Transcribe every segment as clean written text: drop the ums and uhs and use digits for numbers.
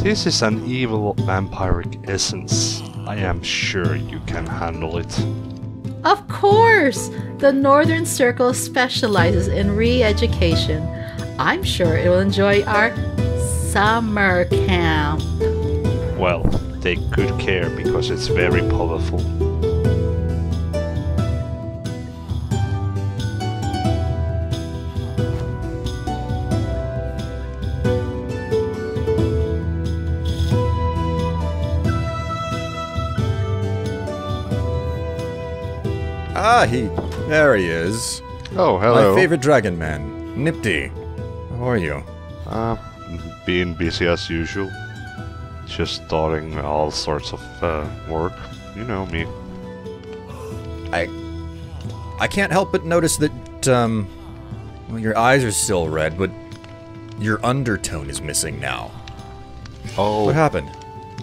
This is an evil vampiric essence. I am sure you can handle it. Of course! The Northern Circle specializes in re-education. I'm sure it will enjoy our summer camp. Well, take good care because it's very powerful. There he is. Oh, hello. My favorite dragon man, Nipti. How are you? Being busy as usual. Just starting all sorts of work. You know me. I can't help but notice that, well, your eyes are still red, but your undertone is missing now. Oh. What happened?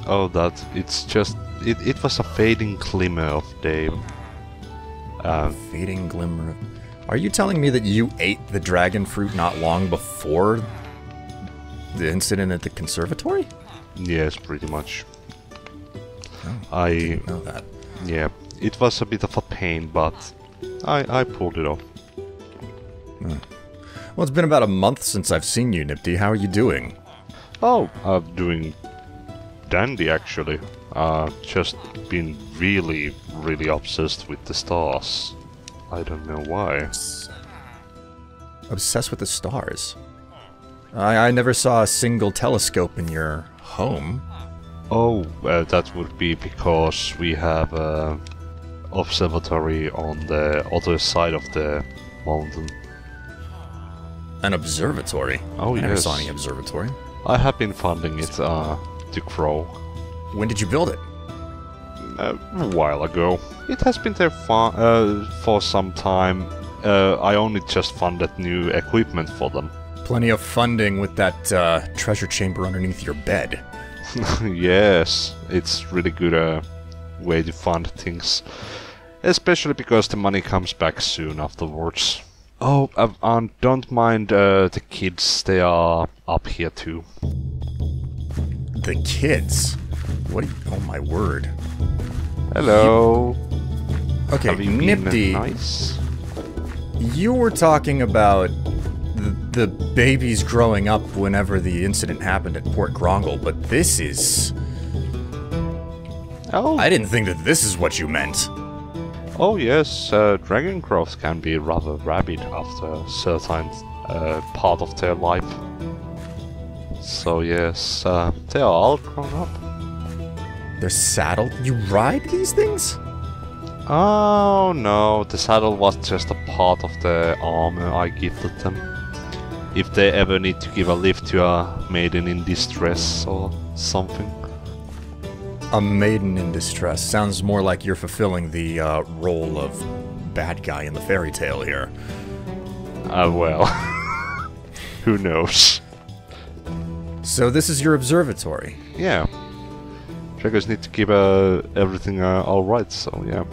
Oh, it's just... It was a fading glimmer of day. Fading glimmer. Are you telling me that you ate the dragon fruit not long before the incident at the conservatory? Yes, pretty much. Oh, I didn't know that. Yeah, it was a bit of a pain, but I pulled it off. Well, it's been about a month since I've seen you, Nipti. How are you doing? Oh, I'm doing dandy actually. Just been really obsessed with the stars. I don't know why. Obsessed with the stars? I never saw a single telescope in your home. Oh, that would be because we have a observatory on the other side of the mountain. An observatory? Oh, I never yes. saw any observatory. I have been funding it to grow. When did you build it? A while ago. It has been there for some time. I only just funded new equipment for them. Plenty of funding with that treasure chamber underneath your bed. Yes, it's really good way to fund things. Especially because the money comes back soon afterwards. Oh, and don't mind the kids, they are up here too. The kids? What? Oh my word. Hello. Okay, Have you been Nipti, nice? you were talking about the babies growing up whenever the incident happened at Port Grongle, but this is... Oh. I didn't think that this is what you meant. Oh yes, dragon growth can be rather rapid after a certain part of their life. So yes, they are all grown up. They're saddled? You ride these things? Oh no, the saddle was just a part of the armor I gifted them. If they ever need to give a lift to a maiden in distress or something. A maiden in distress. Sounds more like you're fulfilling the role of bad guy in the fairy tale here. Well, who knows? So this is your observatory? Yeah. Dragons need to keep everything alright, so yeah.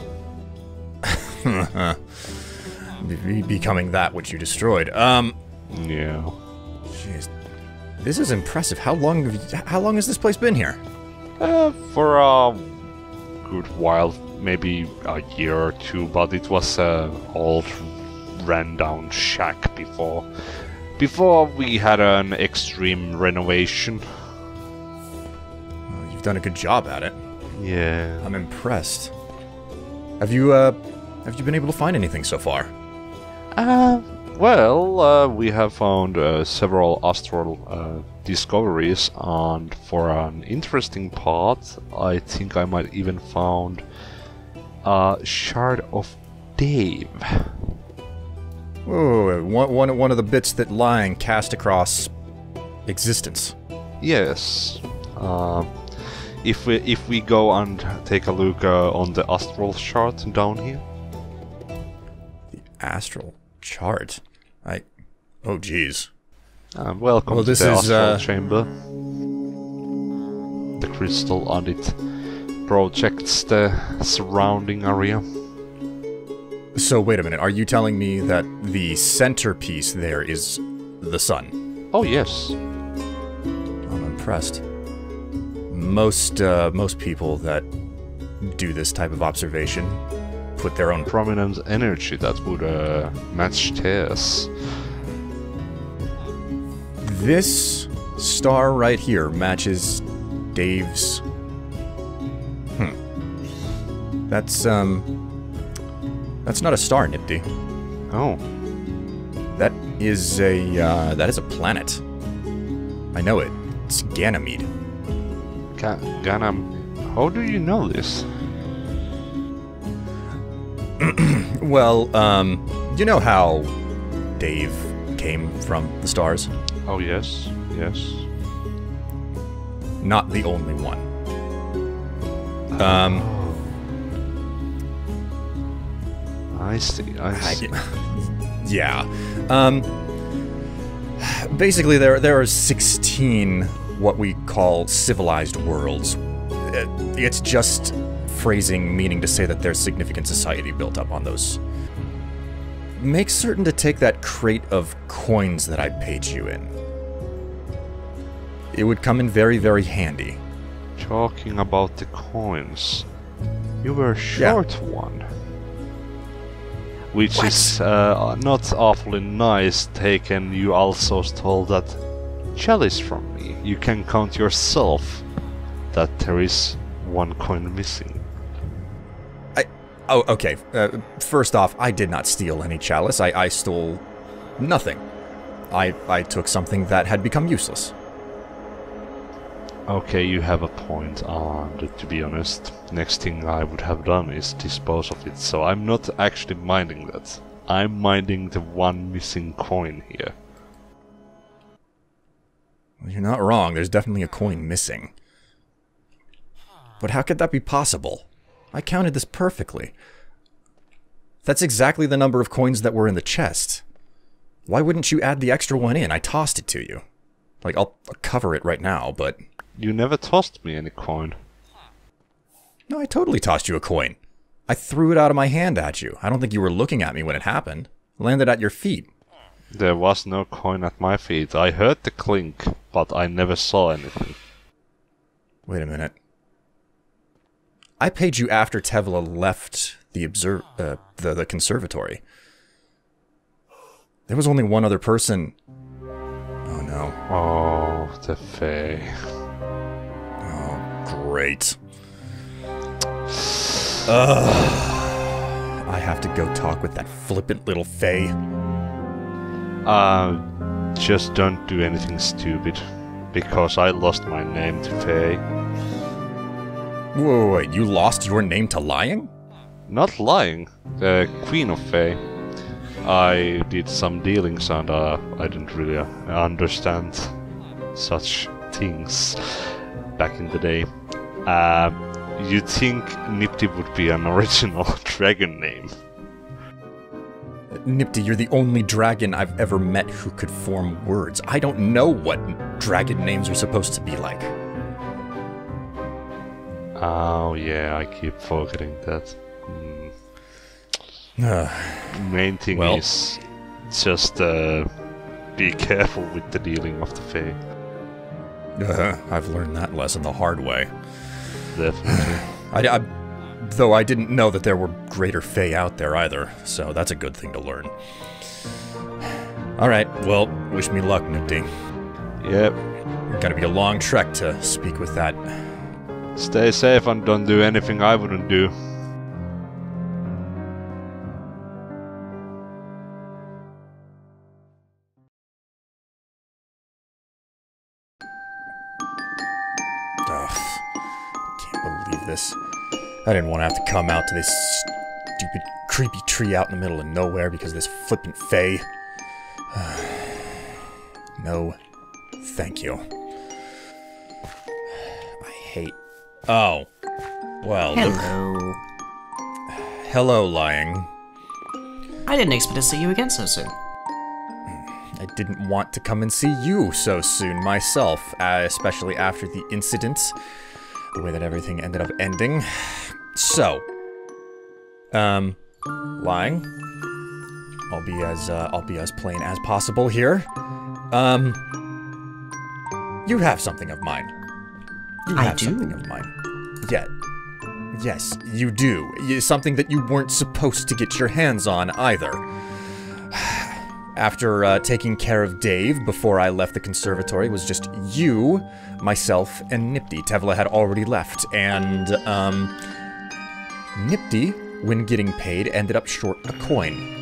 Becoming that which you destroyed. Yeah. Jeez. This is impressive. How long has this place been here? For a good while, maybe a year or two, but it was an old, ran-down shack before we had an extreme renovation. Well, you've done a good job at it. Yeah. I'm impressed. Have you been able to find anything so far? Well, we have found several astral discoveries, and for an interesting part, I think I might even found a shard of Dave. Oh, one of the bits that Lion cast across existence. Yes. If we go and take a look on the astral chart down here. The astral chart? Oh, geez. Welcome Well, to this the is, astral chamber. The crystal on it projects the surrounding area. So, wait a minute. Are you telling me that the centerpiece there is the sun? Oh, yes. I'm impressed. most people that do this type of observation put their own Prominent energy that would match theirs. This star right here matches Dave's. That's not a star, Nifty. Oh, That is a planet. I know it. It's Ganymede. Ganam, how do you know this? Well, you know how Dave came from the stars? Oh yes, yes. Not the only one. I see. Yeah. Basically, there are 16 what we call civilized worlds. It's just phrasing meaning to say that there's significant society built up on those. Make certain to take that crate of coins that I paid you in. It would come in very, very handy. Talking about the coins, you were short one. Which is not awfully nice, taken you also stole that chalice from me. You can count yourself that there is one coin missing. Oh, okay. First off, I did not steal any chalice. I stole nothing. I took something that had become useless. Okay, you have a point, and to be honest, next thing I would have done is dispose of it, so I'm not actually minding that. I'm minding the one missing coin here. Well, you're not wrong, there's definitely a coin missing. But how could that be possible? I counted this perfectly. That's exactly the number of coins that were in the chest. Why wouldn't you add the extra one in? I tossed it to you. Like, I'll cover it right now, but... You never tossed me any coin. No, I totally tossed you a coin. I threw it out of my hand at you. I don't think you were looking at me when it happened. It landed at your feet. There was no coin at my feet. I heard the clink, but I never saw anything. Wait a minute. I paid you after Tevla left the conservatory. There was only one other person. Oh no. Oh, the Fae. Oh, great. I have to go talk with that flippant little Fae. Just don't do anything stupid, because I lost my name to Fae. Wait, you lost your name to lying? Not lying, the Queen of Fae. I did some dealings and I didn't really understand such things back in the day. You'd think Nifty would be an original dragon name. Nifty, you're the only dragon I've ever met who could form words. I don't know what dragon names are supposed to be like. Oh yeah, I keep forgetting that. Main thing is just be careful with the dealing of the Fae. I've learned that lesson the hard way. Definitely. Though I didn't know that there were greater Fae out there either, so that's a good thing to learn. Alright, well, wish me luck, Nifty. Yep. Gotta be a long trek to speak with that. Stay safe and don't do anything I wouldn't do. Can't believe this. I didn't want to have to come out to this stupid, creepy tree out in the middle of nowhere because of this flippant Fae. No, thank you. I hate... Oh. Well, Hello. Hello, Lying. I didn't expect to see you again so soon. I didn't want to come and see you so soon myself, especially after the incident, the way that everything ended up ending. So, Lying, I'll be as plain as possible here. You have something of mine. You I have do. something of mine. Yes, you do. Something that you weren't supposed to get your hands on either. After taking care of Dave before I left the conservatory, it was just you, myself, and Nipti. Tevla had already left, and Nipti, when getting paid, ended up short a coin.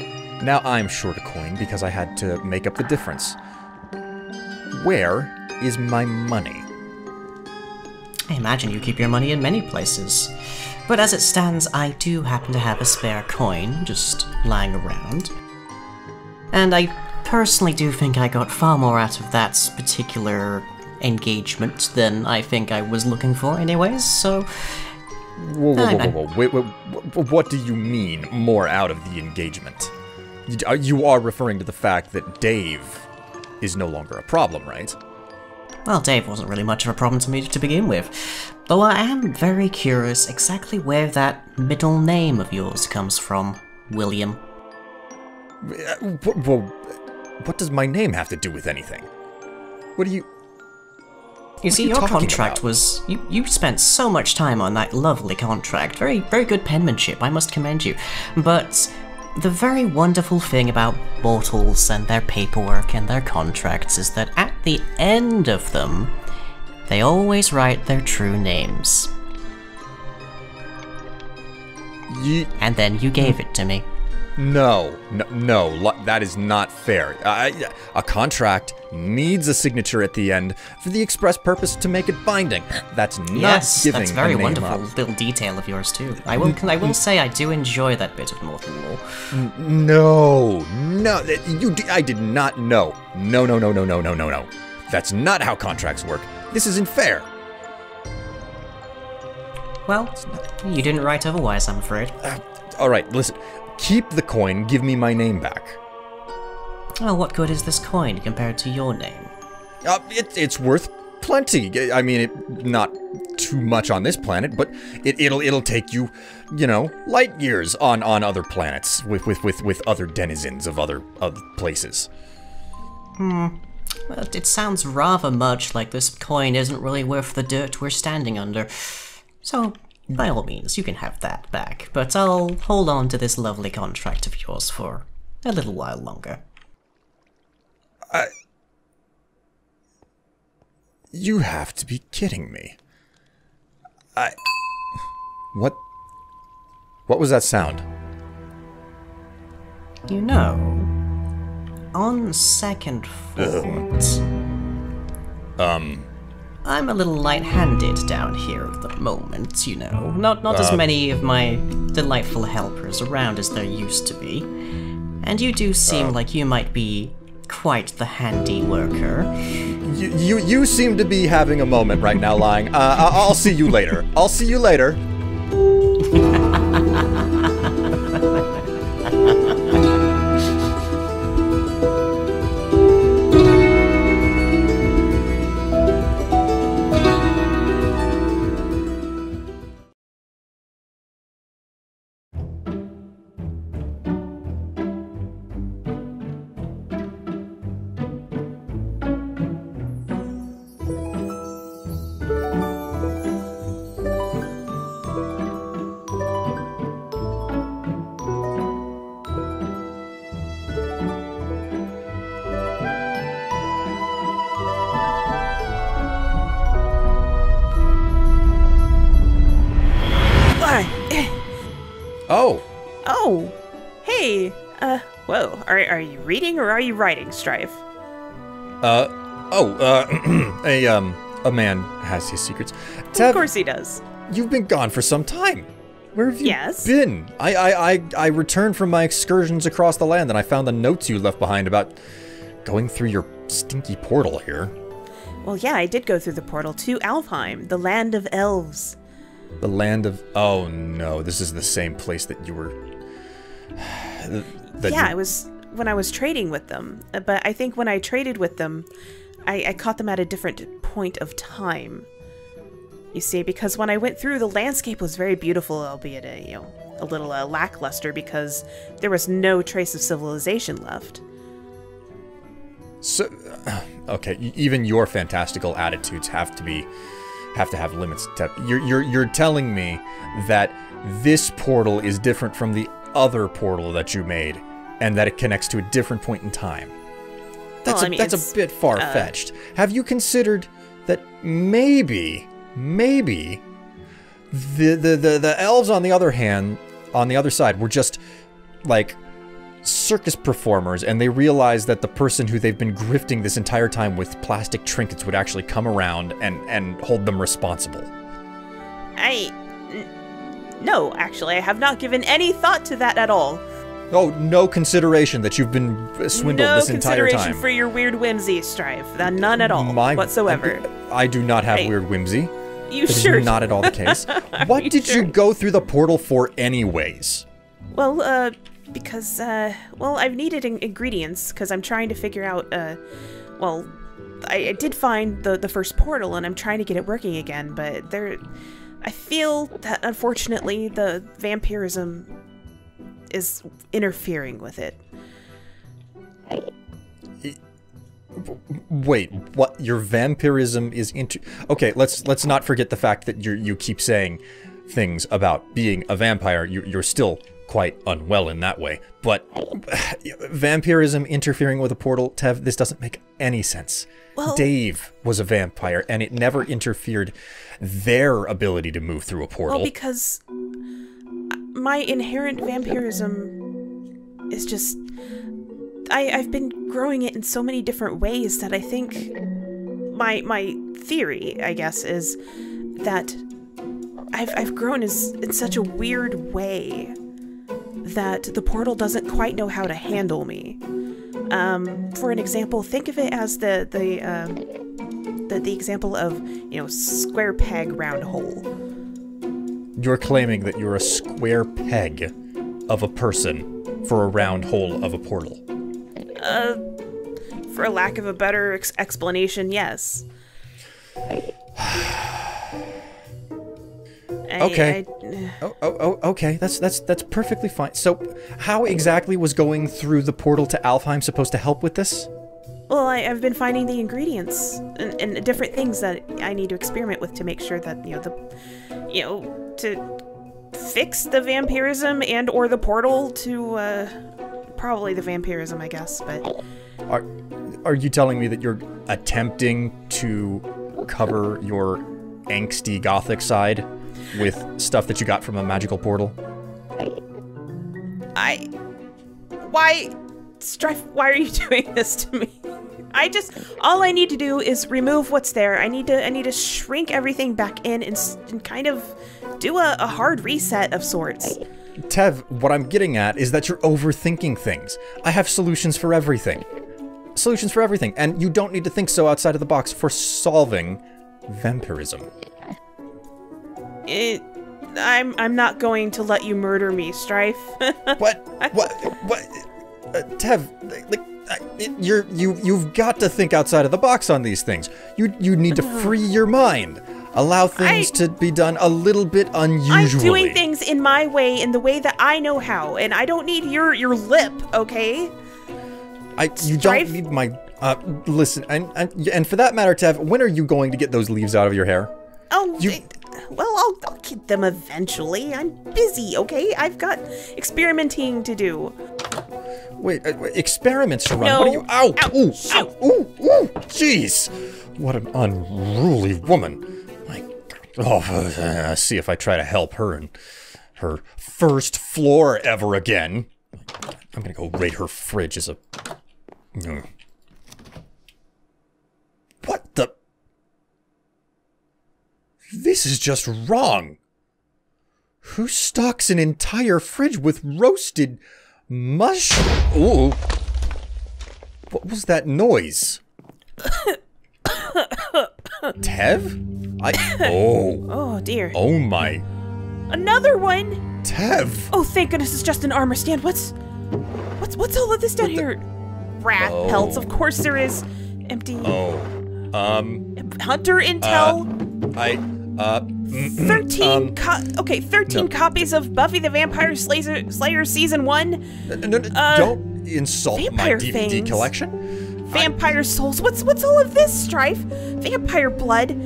Now I'm short a coin because I had to make up the difference. Where is my money? I imagine you keep your money in many places. But as it stands, I do happen to have a spare coin just lying around. And I personally do think I got far more out of that particular engagement than I think I was looking for anyways, so... Whoa. Wait, what do you mean, more out of the engagement? You are referring to the fact that Dave is no longer a problem, right? Well, Dave wasn't really much of a problem to me to begin with. Though I am very curious exactly where that middle name of yours comes from, William. What does my name have to do with anything? What do you... You see, are you your talking contract about? was... You spent so much time on that lovely contract. Very, very good penmanship, I must commend you. But the very wonderful thing about mortals and their paperwork and their contracts is that at the end of them, they always write their true names. And then you gave it to me. No, that is not fair. A contract needs a signature at the end for the express purpose to make it binding. That's not Yes, giving that's very a name wonderful up. little detail of yours too. I will say I do enjoy that bit of mortal law. I did not know. No. That's not how contracts work. This isn't fair. Well, you didn't write otherwise, I'm afraid. All right, listen. Keep the coin, give me my name back. Oh, what good is this coin compared to your name? It's worth plenty. I mean, not too much on this planet, but it'll take you, light years on other planets with other denizens of other places. Well, it sounds rather much like this coin isn't really worth the dirt we're standing under. So, by all means, you can have that back, but I'll hold on to this lovely contract of yours for a little while longer. You have to be kidding me. What was that sound? You know, on second thought, I'm a little light-handed down here at the moment, Not as many of my delightful helpers around as there used to be. And you do seem like you might be quite the handy worker. You seem to be having a moment right now, Lying. I'll see you later. I'll see you later. Oh. Oh, hey, whoa, are you reading or are you writing, Strive? A man has his secrets. Tev, Of course he does. you've been gone for some time. Where have you Yes? been? I returned from my excursions across the land and I found the notes you left behind about going through your stinky portal here. Well, yeah, I did go through the portal to Alfheim, the land of elves. The land of... Oh no, this is the same place that you were... Yeah, it was when I was trading with them. But I think when I traded with them, I caught them at a different point of time. You see, because when I went through, the landscape was very beautiful, albeit a little lackluster because there was no trace of civilization left. So, okay, even your fantastical attitudes have to be have to have limits. You're telling me that this portal is different from the other portal that you made, and that it connects to a different point in time. That's a bit far-fetched. Have you considered that maybe the elves on the other side were just like circus performers, and they realized that the person who they've been grifting this entire time with plastic trinkets would actually come around and hold them responsible? No, actually, I have not given any thought to that at all. Oh, no consideration that you've been swindled this entire time. No consideration for your weird whimsy, Strife. None at all, whatsoever. I do not have weird whimsy. You that sure? Is not at all the case. What did you go through the portal for anyways? Well, because, I've needed ingredients, because I'm trying to figure out, I did find the first portal, and I'm trying to get it working again, but I feel that, unfortunately, the vampirism is interfering with it. Wait, what? Your vampirism is Okay, let's not forget the fact that you keep saying things about being a vampire. You're still quite unwell in that way. But vampirism interfering with a portal, Tev, this doesn't make any sense. Well, Dave was a vampire, and it never interfered their ability to move through a portal. Well, because my inherent vampirism is just... I've been growing it in so many different ways that I think my theory, I guess, is that I've grown in such a weird way that the portal doesn't quite know how to handle me. For an example, think of it as the example of, square peg, round hole. You're claiming that you're a square peg of a person for a round hole of a portal. For a lack of a better explanation, yes. Okay. Okay. That's perfectly fine. So, how exactly was going through the portal to Alfheim supposed to help with this? Well, I've been finding the ingredients and different things that I need to experiment with to make sure that to fix the vampirism and or the portal to probably the vampirism, I guess. But are you telling me that you're attempting to cover your angsty gothic side with stuff that you got from a magical portal? Strife, why are you doing this to me? All I need to do is remove what's there. I need to shrink everything back in and kind of do a hard reset of sorts. Tev, what I'm getting at is that you're overthinking things. I have solutions for everything. Solutions for everything, and you don't need to think so outside of the box for solving vampirism. I'm not going to let you murder me, Strife. What? Tev, you've got to think outside of the box on these things. You need to free your mind. Allow things to be done a little bit unusually. I'm doing things in my way, in the way that I know how, and I don't need your lip, okay? You don't need my... listen, and for that matter, Tev, when are you going to get those leaves out of your hair? Oh, I'll get them eventually. I'm busy, okay? I've got experimenting to do. Wait, experiments to run? No. What are you... Ow! Ow. Ooh! Ow. Ooh! Jeez! What an unruly woman. See if I try to help her in her first floor ever again. I'm gonna go raid her fridge as a... What the... This is just wrong. Who stocks an entire fridge with roasted mushroom? Ooh. What was that noise? Tev? Oh dear. Oh my. Another one? Tev! Oh, thank goodness it's just an armor stand. What's all of this down here? Rat pelts, of course there is. Empty. Hunter intel. 13 copies of Buffy the Vampire Slayer Season 1. No, don't insult my DVD fangs. collection. Vampire souls. What's all of this, Strife? Vampire blood.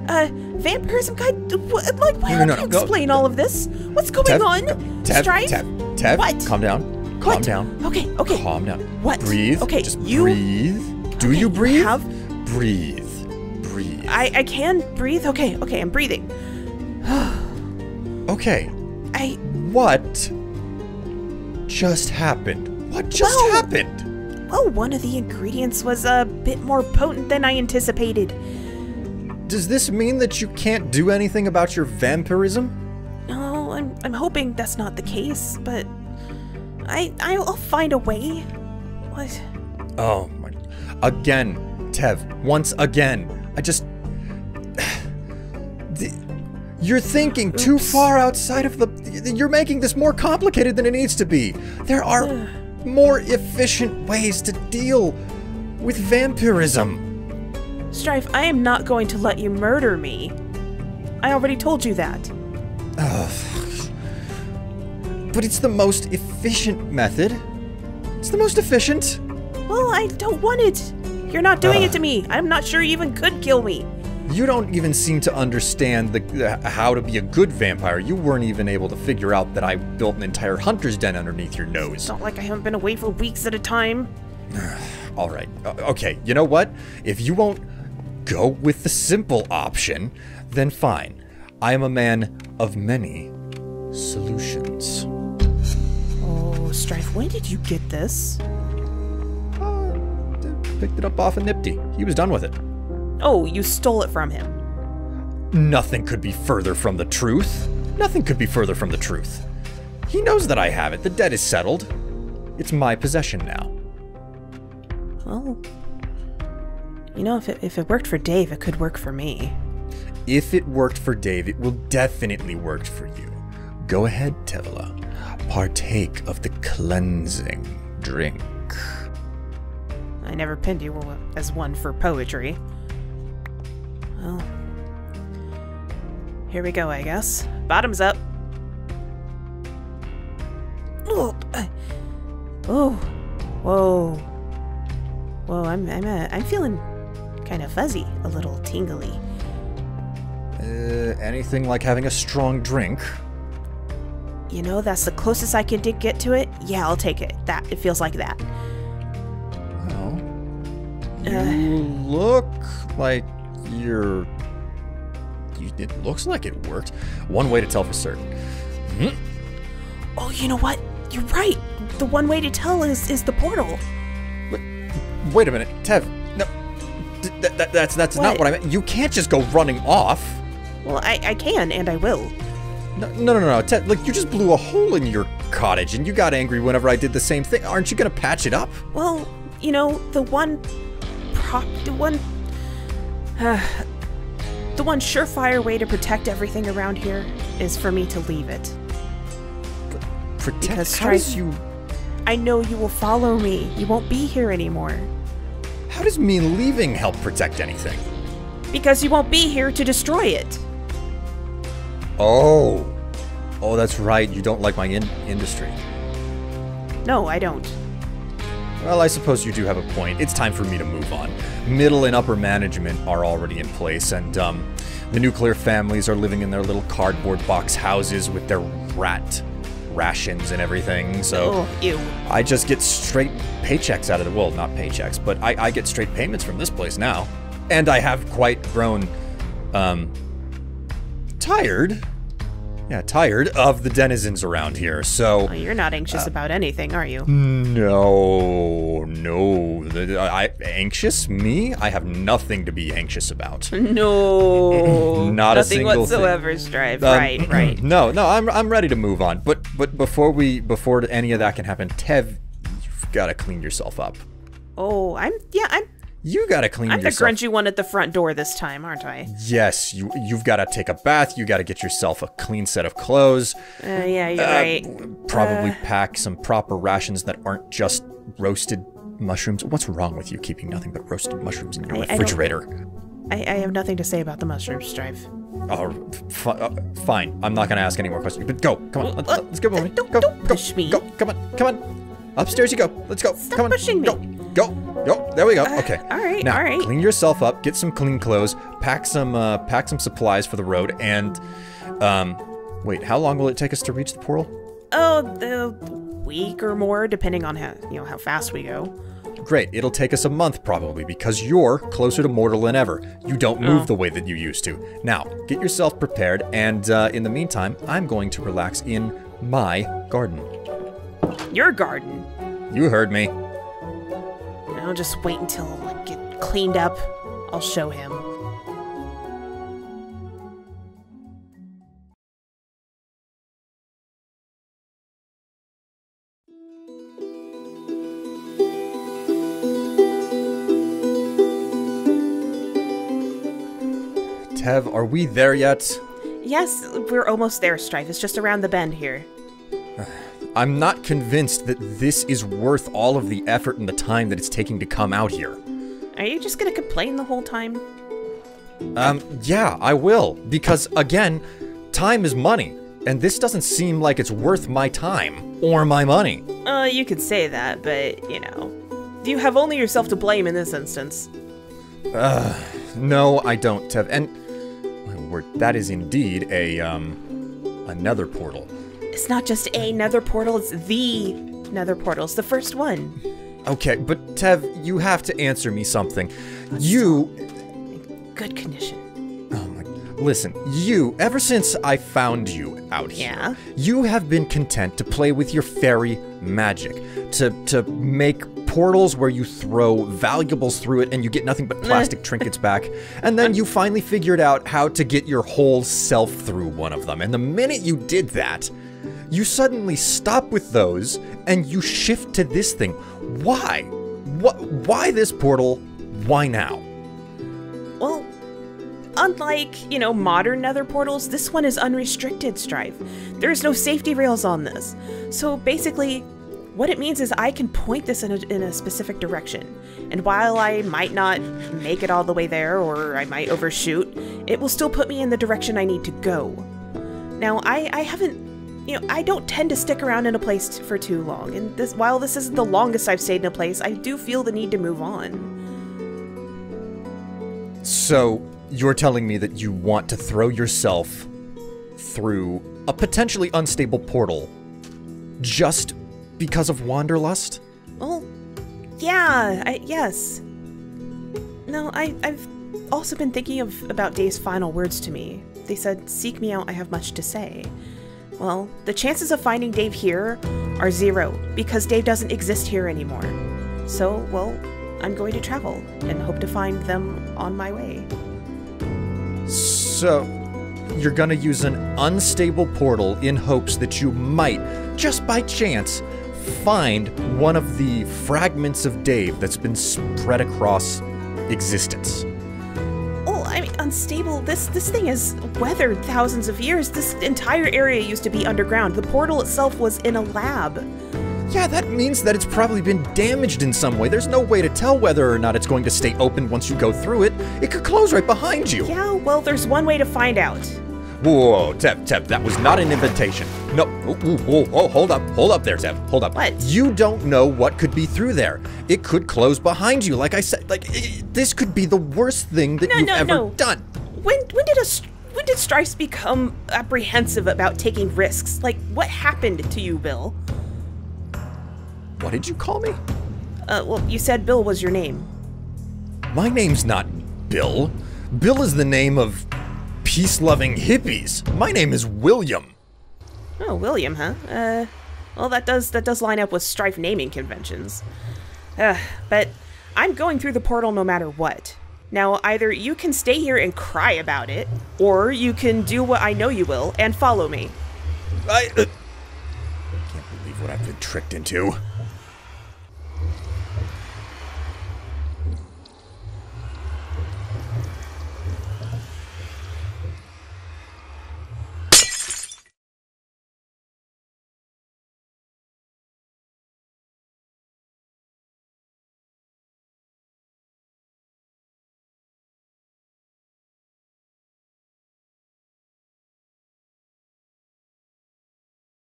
Vampirism guide? Like, why No, don't you explain all of this? What's going on? Strife? Tev, What? calm down. Calm down. Okay. Calm down. What? Breathe. Okay, Just you- breathe. Do Okay, you breathe? have- Breathe. Breathe. I can breathe. Okay, I'm breathing. Okay. What just happened? What just Well- happened? Well, one of the ingredients was a bit more potent than I anticipated. Does this mean that you can't do anything about your vampirism? No, I'm hoping that's not the case, but I'll find a way. What? Oh my. Again, Tev. Once again. You're thinking too far outside of the... You're making this more complicated than it needs to be. There are more efficient ways to deal with vampirism. Strife, I am not going to let you murder me. I already told you that. But it's the most efficient method. It's the most efficient. Well, I don't want it. You're not doing it to me. I'm not sure you even could kill me. You don't even seem to understand how to be a good vampire. You weren't even able to figure out that I built an entire hunter's den underneath your nose. It's not like I haven't been away for weeks at a time. All right. Okay, you know what? If you won't go with the simple option, then fine. I am a man of many solutions. Oh, Strife, when did you get this? Picked it up off of Nifty. He was done with it. Oh, you stole it from him. Nothing could be further from the truth. Nothing could be further from the truth. He knows that I have it. The debt is settled. It's my possession now. Well, you know, if it worked for Dave, it could work for me. If it worked for Dave, it will definitely work for you. Go ahead, Tevla. Partake of the cleansing drink. I never pinned you as one for poetry. Well, here we go, I guess. Bottoms up. Oh, whoa. I'm feeling kind of fuzzy, a little tingly. Anything like having a strong drink? You know, that's the closest I can get to it. Yeah, I'll take it. It feels like that. Well, you look like it looks like it worked. One way to tell for certain. Oh, you know what? You're right. The one way to tell is the portal. Wait a minute, Tev. No, that's not what I meant. You can't just go running off. Well, I can, and I will. No, Tev. Like, you just blew a hole in your cottage, and you got angry whenever I did the same thing. Aren't you gonna patch it up? Well, you know, the one surefire way to protect everything around here is for me to leave it. Protect? How does you... I know you will follow me. You won't be here anymore. How does me leaving help protect anything? Because you won't be here to destroy it. Oh, that's right. You don't like my industry. No, I don't. Well, I suppose you do have a point. It's time for me to move on. Middle and upper management are already in place, and the nuclear families are living in their little cardboard box houses with their rat rations and everything, so Oh, ew. I just get straight paychecks out of the... Well, not paychecks, but I get straight payments from this place now. And I have quite grown, tired. Yeah, tired of the denizens around here, so... Oh, you're not anxious about anything, are you? No. Anxious? Me? I have nothing to be anxious about. No. Not a Nothing single whatsoever, thing. Strife. Right. No, I'm ready to move on. But before any of that can happen, Tev, you've got to clean yourself up. Oh, You got to clean I'm the yourself. grungy one at the front door this time, aren't I? Yes, you've got to take a bath. You got to get yourself a clean set of clothes. Yeah, you're right. Probably pack some proper rations that aren't just roasted mushrooms. What's wrong with you keeping nothing but roasted mushrooms in your refrigerator? I have nothing to say about the mushroom, Strife. Oh, fine. I'm not going to ask any more questions. But go. Come on. Let's go, Mommy. Don't Go. push me. Go. Come on. Upstairs you go. Let's go. Stop Come on. pushing me. Go. Yo, there we go. Okay. All right, Now, all right. clean yourself up, get some clean clothes, pack some supplies for the road, and wait, how long will it take us to reach the portal? Oh, a week or more, depending on how fast we go. Great, it'll take us a month probably, because you're closer to mortal than ever. You don't move the way that you used to. Now, get yourself prepared, and in the meantime, I'm going to relax in my garden. Your garden. You heard me. I'll just wait until I get cleaned up. I'll show him. Tev, are we there yet? Yes, we're almost there, Strife. It's just around the bend here. I'm not convinced that this is worth all of the effort and the time that it's taking to come out here. Are you just gonna complain the whole time? Yeah, I will. Because, again, time is money. And this doesn't seem like it's worth my time. Or my money. You could say that, but, you have only yourself to blame in this instance. No, I don't, Tev. And, my word, that is indeed a nether portal. It's not just a nether portal, it's the nether portal. It's the first one. Okay, but Tev, you have to answer me something. You... Good condition. Oh my... Listen, you, ever since I found you out here, you have been content to play with your fairy magic. To make portals where you throw valuables through it and you get nothing but plastic trinkets back. And then you finally figured out how to get your whole self through one of them. And the minute you did that, you suddenly stop with those and you shift to this thing. Why? Why this portal? Why now? Well, unlike, modern nether portals, this one is unrestricted, Strife. There's no safety rails on this. So basically, what it means is I can point this in a specific direction. And while I might not make it all the way there, or I might overshoot, it will still put me in the direction I need to go. Now, I haven't... I don't tend to stick around in a place for too long, and while this isn't the longest I've stayed in a place, I do feel the need to move on. So, you're telling me that you want to throw yourself through a potentially unstable portal just because of Wanderlust? Well, yeah, yes. No, I've also been thinking about Dave's final words to me. They said, "Seek me out, I have much to say." Well, the chances of finding Dave here are 0, because Dave doesn't exist here anymore. So, well, I'm going to travel, and hope to find them on my way. So, you're gonna use an unstable portal in hopes that you might, just by chance, find one of the fragments of Dave that's been spread across existence. I mean, unstable, this thing has weathered thousands of years. This entire area used to be underground. The portal itself was in a lab. Yeah, that means that it's probably been damaged in some way. There's no way to tell whether or not it's going to stay open once you go through it. It could close right behind you. Yeah, well, there's one way to find out. Whoa, Tev, that was not an invitation. No, whoa, hold up there, Tev, hold up. What? You don't know what could be through there. It could close behind you, like I said. This could be the worst thing that you've ever done. When did Strife become apprehensive about taking risks? Like, what happened to you, Bill? What did you call me? Well, you said Bill was your name. My name's not Bill. Bill is the name of peace-loving hippies. My name is William. Oh, William, huh? Well, that does line up with Strife naming conventions. But I'm going through the portal no matter what. Now, either you can stay here and cry about it, or you can do what I know you will and follow me. I can't believe what I've been tricked into.